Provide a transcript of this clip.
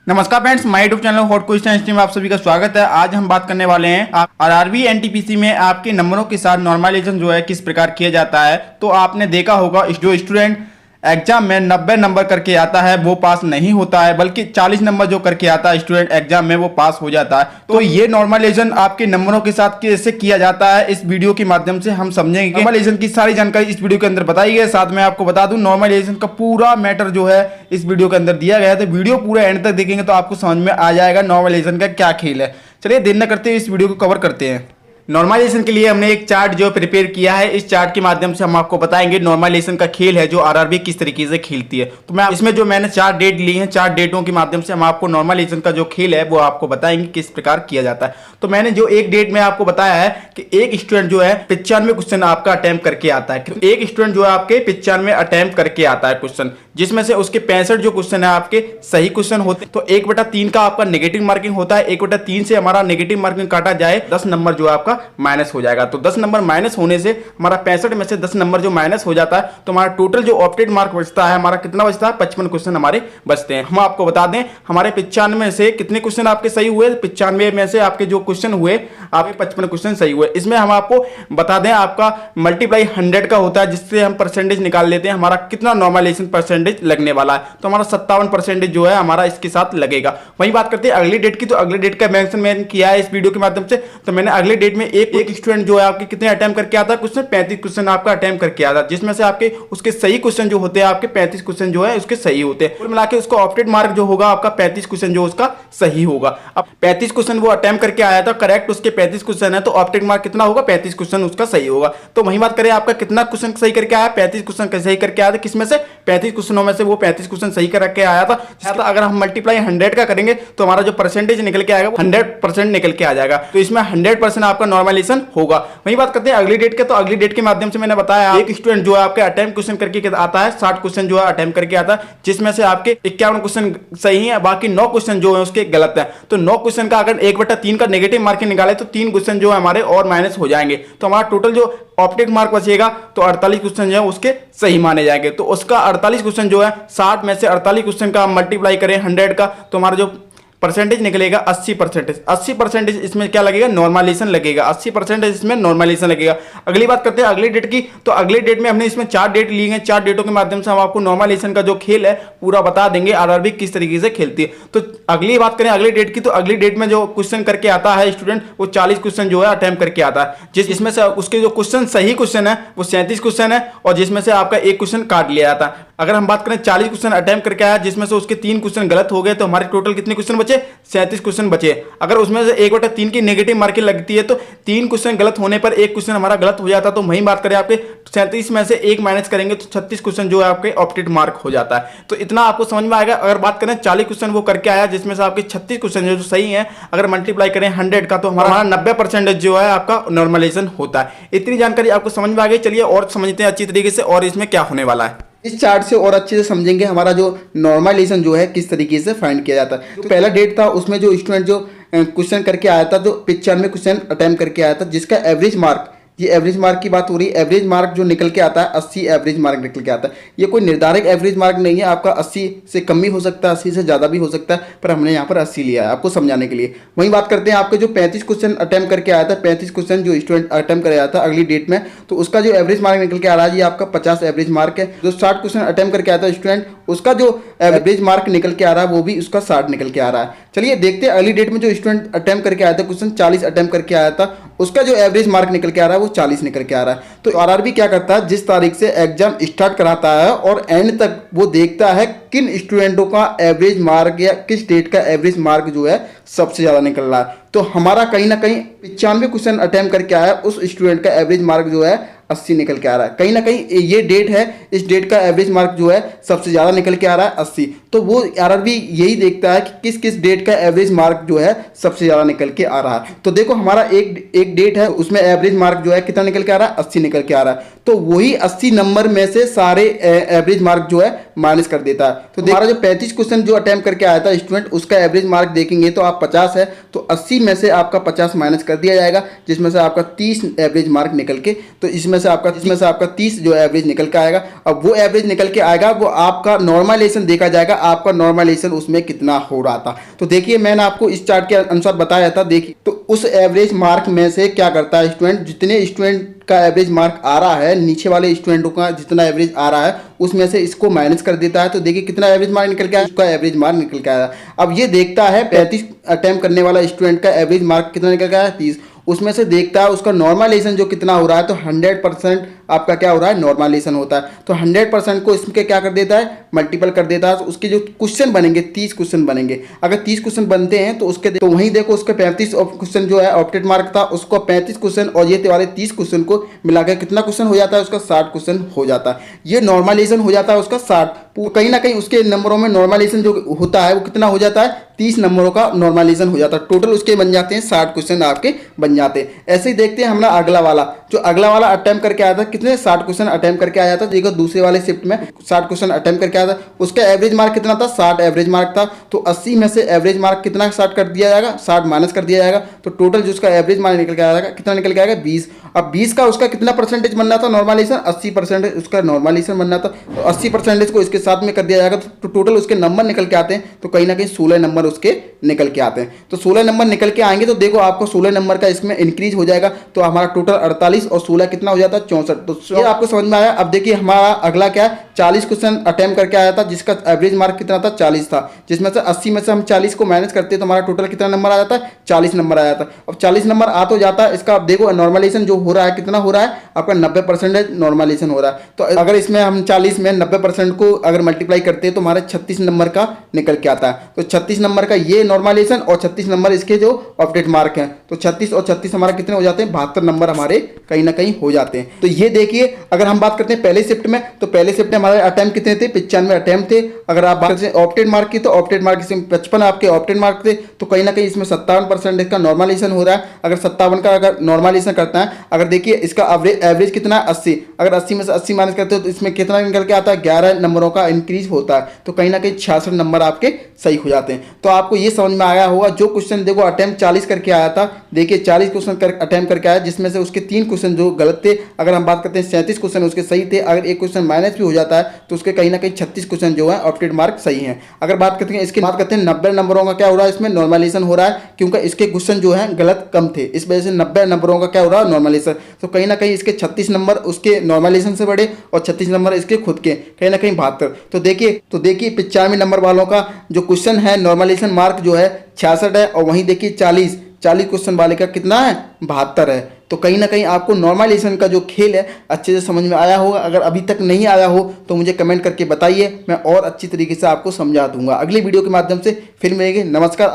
नमस्कार friends, my YouTube channel hot question stream में आप सभी का स्वागत है। आज हम बात करने वाले हैं आप आरआरबी एनटीपीसी में आपके नंबरों के साथ नॉर्मलाइजेशन जो है किस प्रकार किया जाता है। तो आपने देखा होगा जो स्टूडेंट एग्जाम में 90 नंबर करके आता है वो पास नहीं होता है, बल्कि 40 नंबर जो करके आता है स्टूडेंट एग्जाम में वो पास हो जाता है। तो ये नॉर्मलाइजेशन आपके नंबरों के साथ कैसे किया जाता है इस वीडियो के माध्यम से हम समझेंगे। नॉर्मलाइजेशन की सारी जानकारी इस वीडियो के अंदर बताई है। साथ में आपको बता दूं नॉर्मलाइजेशन का पूरा मैटर जो है इस वीडियो के अंदर दिया गया है। तो वीडियो पूरा एंड तक देखेंगे तो आपको समझ में आ जाएगा नॉर्मलाइजेशन का क्या खेल है। चलिए देर न करते हुए इस वीडियो को कवर करते हैं। नॉर्मलाइजेशन के लिए हमने एक चार्ट जो प्रिपेयर किया है। इस चार्ट के माध्यम से हम आपको बताएंगे नॉर्मलाइजेशन का खेल है जो आरआरबी किस तरीके से खेलती है। तो मैं इसमें जो मैंने 4 डेट ली हैं, 4 डेटों के माध्यम से हम आपको नॉर्मलाइजेशन का जो खेल है वो आपको बताएंगे किस प्रकार किया जाता है। तो मैंने जो एक डेट में आपको बताया है कि एक स्टूडेंट जो है 95 क्वेश्चन आपका अटेम्प्ट करके आता है। एक स्टूडेंट जो है आपके 95 अटेम्प्ट करके आता है क्वेश्चन, जिसमें से उसके 65 जो क्वेश्चन है आपके सही क्वेश्चन होते हैं। तो 1/3 का आपका नेगेटिव मार्किंग होता है। 1/3 से हमारा नेगेटिव मार्किंग काटा जाए 10 नंबर जो है आपका माइनस हो जाएगा। तो 10 नंबर माइनस होने से हमारा 65 में से 10 नंबर जो माइनस हो जाता है तो हमारा टोटल जो ऑप्टेड मार्क बचता है हमारा कितना बचता है, 55 क्वेश्चन हमारे बचते हैं। हम आपको बता दें हमारे 95 में से कितने क्वेश्चन आपके सही हुए, 95 में से आपके जो क्वेश्चन हुए आपके 55 क्वेश्चन सही हुए। इसमें हम आपको बता दें आपका मल्टीप्लाई 100 का होता है, जिससे हम परसेंटेज निकाल लेते हैं हमारा कितना नॉर्मलाइजेशन परसेंटेज लगने वाला है। तो हमारा 57% जो है हमारा इसके साथ लगेगा। वही बात करते हैं अगली डेट की। तो अगली डेट का मेंशन मैंने किया है इस वीडियो के माध्यम से। तो मैंने अगली डेट में एक स्टूडेंट जो है आपके कितने अटेम्प्ट करके आता है क्वेश्चन, 35 क्वेश्चन आपका अटेम्प्ट करके आता है, जिसमें से आपके उसके सही क्वेश्चन जो होते हैं आपके 35 क्वेश्चन जो है उसके सही होते हैं। कुल मिला के उसका ऑप्टेड मार्क जो होगा आपका 35 क्वेश्चन जो उसका सही होगा। अब 35 क्वेश्चन वो अटेम्प्ट करके आया था, करेक्ट उसके 35 क्वेश्चन है, तो ऑप्टेड मार्क कितना होगा, 35 क्वेश्चन उसका सही होगा। तो वही बात करें आपका कितना क्वेश्चन सही करके आया, 35 क्वेश्चन सही करके आया था। किसमें से 35 क्वेश्चनों में से वो 35 क्वेश्चन सही करके आया था। अगर हम मल्टीप्लाई 100 का करेंगे तो हमारा जो परसेंटेज निकल के आएगा 100% निकल के आ जाएगा। तो इसमें 100% आपका नॉर्मलाइजेशन होगा। वही बात करते हैं अगली डेट के। तो अगली डेट के माध्यम से मैंने बताया एक स्टूडेंट जो है आपके अटेम्प्ट क्वेश्चन करके आता है, 60 क्वेश्चन जो है अटेम्प्ट करके आता है, जिसमें से आपके 51 क्वेश्चन सही है, बाकी 9 क्वेश्चन जो है उसके गलत है। तो 9 क्वेश्चन का अगर 1/3 का नेगेटिव मार्किंग निकाले तो 3 क्वेश्चन जो है हमारे और माइनस हो जाएंगे। तो हमारा टोटल जो ऑप्टेड मार्क बचेगा तो 48 क्वेश्चन जो है उसके सही माने जाएंगे। तो उसका 48 क्वेश्चन जो है 60 में से 48 क्वेश्चन का मल्टीप्लाई करें 100 का तो हमारा जो परसेंटेज निकलेगा 80%। 80% इसमें क्या लगेगा, नॉर्मलाइजेशन लगेगा। 80% इसमें नॉर्मलाइजेशन लगेगा। अगली बात करते हैं अगली डेट की। तो अगली डेट में हमने इसमें 4 डेट ली हैं। 4 डेटों के माध्यम से हम आपको नॉर्मलाइजेशन का जो खेल है पूरा बता देंगे आरआरबी किस तरीके से खेलती है। तो अगली बात करें अगली डेट की। तो अगली डेट में जो क्वेश्चन करके आता है स्टूडेंट वो 40 क्वेश्चन जो है अटेम्प्ट करके आता है, जिसमें से उसके जो क्वेश्चन सही क्वेश्चन है वो 37 क्वेश्चन है, और जिसमें से आपका एक क्वेश्चन काट लिया जाता है। अगर हम बात करें 40 क्वेश्चन अटेम्प्ट करके आया जिसमें से उसके 3 क्वेश्चन गलत हो गए तो हमारे टोटल कितने क्वेश्चन बचे, 37 क्वेश्चन बचे। अगर उसमें से 1/3 की नेगेटिव मार्किंग लगती है तो 3 क्वेश्चन गलत होने पर एक क्वेश्चन हमारा गलत हो जाता है। तो वही बात करें आपके 37 में से 1 माइनस करेंगे तो 36 क्वेश्चन जो है आपके ऑप्टेड मार्क हो जाता है। तो इतना आपको समझ में आएगा। अगर बात करें 40 क्वेश्चन वो करके आया जिसमें से आपके 36 क्वेश्चन जो सही है, अगर मल्टीप्लाई करें 100 का तो हमारा 90% जो है आपका नॉर्मलाइजेशन होता है। इतनी जानकारी आपको समझ में आ गई। चलिए और समझते हैं अच्छी तरीके से और इसमें क्या होने वाला है। इस चार्ट से और अच्छे से समझेंगे हमारा जो नॉर्मलाइजेशन जो है किस तरीके से फाइंड किया जाता है। जो पहला डेट था उसमें जो स्टूडेंट जो क्वेश्चन करके आया था तो 95 क्वेश्चन अटेम्प्ट करके आया था, जिसका एवरेज मार्क, ये एवरेज मार्क की बात हो रही है, एवरेज मार्क जो निकल के आता है 80 एवरेज मार्क निकल के आता है। ये कोई निर्धारित एवरेज मार्क नहीं है, आपका 80 से कम भी हो सकता है, 80 से ज़्यादा भी हो सकता है, पर हमने यहाँ पर 80 लिया है आपको समझाने के लिए। वही बात करते हैं आपके जो 35 क्वेश्चन अटेम्प्ट करके आया था, 35 क्वेश्चन जो स्टूडेंट अटेम्प्ट कर आया था अगली डेट में, तो उसका जो एवरेज मार्क निकल के आ रहा है ये आपका 50 एवरेज मार्क है। जो 60 क्वेश्चन अटेम्प्ट करके आया था स्टूडेंट, उसका जो एवरेज मार्क निकल के आ रहा है वो भी उसका 60 निकल के आ रहा है। चलिए देखते हैं अगली डेट में जो स्टूडेंट अटेम्प्ट करके आया था क्वेश्चन 40 अटेम्प्ट करके आया था, उसका जो एवरेज मार्क निकल के आ रहा है वो 40 निकल के आ रहा है। तो आरआरबी क्या करता है, जिस तारीख से एग्जाम स्टार्ट कराता है और एंड तक वो देखता है किन स्टूडेंटों का एवरेज मार्क या किस डेट का एवरेज मार्क जो है सबसे ज़्यादा निकल रहा है। तो हमारा कहीं ना कहीं 95 क्वेश्चन अटेम्प्ट करके आया उस स्टूडेंट का एवरेज मार्क जो है 80 निकल के आ रहा है। कहीं ना कहीं ये डेट है, इस डेट का एवरेज मार्क जो है सबसे ज़्यादा निकल के आ रहा है 80। तो वो आरआरबी यही देखता है कि किस किस डेट का एवरेज मार्क जो है सबसे ज़्यादा निकल के आ रहा है। तो देखो हमारा एक डेट है उसमें एवरेज मार्क जो है कितना निकल के आ रहा है, 80 निकल के आ रहा है। तो वही 80 नंबर में से सारे एवरेज मार्क जो है माइनस कर देता है। तो हमारा जो 35 क्वेश्चन जो अटेम्प्ट करके आया था स्टूडेंट, उसका एवरेज मार्क देखेंगे तो आप 50 है, तो 80 में से आपका 50 माइनस कर दिया जाएगा, जिसमें से आपका 30 एवरेज मार्क निकल के, तो इसमें से आपका 30 जो एवरेज निकल के आएगा। अब वो एवरेज निकल के आएगा, वो आपका नॉर्मलाइजेशन देखा जाएगा, आपका नॉर्मलाइजेशन उसमें कितना हो रहा था। तो देखिए मैंने आपको इस चार्ट के अनुसार बताया था। देखिए तो उस एवरेज मार्क में से क्या करता है स्टूडेंट, जितने स्टूडेंट का एवरेज मार्क आ रहा है, नीचे वाले स्टूडेंटों का जितना एवरेज आ रहा है उसमें से इसको माइनस कर देता है। तो देखिए कितना एवरेज मार्क निकल के आया, उसका एवरेज मार्क निकल के आया। अब ये देखता है 35 अटेम्प्ट करने वाला स्टूडेंट का एवरेज मार्क कितना निकल के आया, 30। उसमें से देखता है उसका नॉर्मलाइजेशन जो कितना हो रहा है, तो 100% आपका क्या हो रहा है, नॉर्मलाइजेशन होता है। तो 100% को इसके क्या कर देता है, मल्टीपल कर देता है। तो उसके जो क्वेश्चन बनेंगे 30 क्वेश्चन बनेंगे। अगर 30 क्वेश्चन बनते हैं तो उसके तो वहीं देखो उसके 35 क्वेश्चन जो है ऑप्टेड मार्क था, उसको 35 क्वेश्चन और ये वाले 30 क्वेश्चन को मिलाकर कितना क्वेश्चन हो जाता है, उसका 60 क्वेश्चन हो जाता है। ये नॉर्मलाइजेशन हो जाता है उसका 60। कहीं ना कहीं उसके नंबरों में नॉर्मलाइजेशन जो होता है वो कितना हो जाता है, 30 नंबरों का नॉर्मलाइजेशन हो जाता है। टोटल उसके बन जाते हैं 60 क्वेश्चन आपके बन जाते हैं। ऐसे ही देखते हैं हमारा अगला वाला, जो अगला वाला अटेम्प्ट करके आया था, कितने 60 क्वेश्चन अटेम्प्ट करके आया था। देखो दूसरे वाले शिफ्ट में 60 क्वेश्चन अटेम्प्ट करके आया था, उसका एवरेज मार्क कितना था, 60 एवरेज मार्क था। तो 80 में से एवरेज मार्क कितना 60 कर दिया जाएगा, 60 माइनस कर दिया जाएगा। तो टोटल जो उसका एवरेज मार्क निकल के आएगा कितना निकल के आएगा, 20। अब 20 का उसका कितना परसेंटेज बनना था नॉर्मलाइजेशन, 80% उसका नॉर्मलाइजेशन बनना था। तो 80% को इसके साथ में कर दिया जाएगा, तो टोटल उसके नंबर निकल के आते हैं। तो कहीं ना कहीं 16 नंबर उसके निकल के आते हैं। तो 16 नंबर निकल के आएंगे तो देखो आपको 16 नंबर का इसमें इंक्रीज हो जाएगा। तो हमारा टोटल 48 और 16 कितना हो जाता है, 64। तो ये आपको समझ में आया। अब देखिए हमारा अगला क्या है, 40 क्वेश्चन अटेम्प्ट करके आया था, जिसका एवरेज मार्क कितना था, 40 था। जिसमें से 80 में से हम 40 को माइनस करते हैं तो हमारा टोटल कितना नंबर आ जाता है, 40 नंबर आ जाता है। अब 40 नंबर आ तो जाता है, इसका अब देखो नॉर्मलाइजेशन जो हो रहा है कितना हो रहा है, आपका 90% नॉर्मलाइजेशन हो रहा है। तो अगर इसमें हम 40 में 90% को अगर मल्टीप्लाई करते हैं तो हमारे 36 नंबर का निकल के आता है। तो 36 नंबर का ये नॉर्मलाइजेशन और 36 नंबर इसके जो ऑप्टेड मार्क हैं, तो 36 और 36 हमारा कितने हो जाते हैं, 72 नंबर हमारे कहीं ना कहीं हो जाते हैं। तो ये देखिए अगर हम बात करते हैं पहले शिफ्ट में, तो पहले शिफ्ट में हमारे अटेम्प्ट कितने थे, 95 अटेम्प्ट थे। अगर आप बात करते हैं ऑप्टेड मार्क की, तो ऑप्टेड मार्क इसमें 55 आपके ऑप्टेड मार्क थे। तो कहीं ना कहीं इसमें 57% इसका नॉर्मलाइजेशन हो रहा है। अगर 57 का अगर नॉर्मलाइजेशन करता है, अगर देखिए इसका एवरेज कितना है, 80। अगर 80 में से 80 माइनस करते हो तो इसमें कितना निकल के आता है, 11 नंबरों का इंक्रीज होता है। तो कहीं ना कहीं 66 नंबर आपके सही हो जाते हैं। तो आपको ये समझ में आया होगा। जो क्वेश्चन देखो अटेम्प्ट 40 करके आया था, देखिए 40 क्वेश्चन अटेम्प्ट करके आया, जिसमें से उसके 3 क्वेश्चन जो गलत थे। अगर हम बात करते हैं 37 क्वेश्चन उसके सही थे। अगर एक क्वेश्चन माइनस भी हो जाता है तो उसके कहीं ना कहीं 36 क्वेश्चन जो है ऑप्टेड मार्क सही है। अगर बात करते हैं इसके बात करते हैं 90 नंबरों का क्या हो रहा है, इसमें नॉर्मलाइजेशन हो रहा है, क्योंकि इसके क्वेश्चन जो है गलत कम थे, इस वजह से 90 नंबरों का क्या हो रहा है, नॉर्मलाइजेशन। तो कहीं ना कहीं इसके 36 नंबर उसके नॉर्मलाइजेशन से बढ़े और 36 नंबर इसके खुद के, कहीं ना कहीं 72। तो देखिए 95 नंबर वालों का जो क्वेश्चन है नॉर्मलाइजेशन मार्क जो है 66 है, और वहीं देखिए 40 क्वेश्चन वाले का कितना है, 72 है। तो कहीं ना कहीं आपको नॉर्मलाइजेशन का जो खेल है अच्छे से समझ में आया होगा। अगर अभी तक नहीं आया हो तो मुझे कमेंट करके बताइए, मैं और अच्छी तरीके से आपको समझा दूंगा। अगली वीडियो के माध्यम से फिर मिलेंगे। नमस्कार।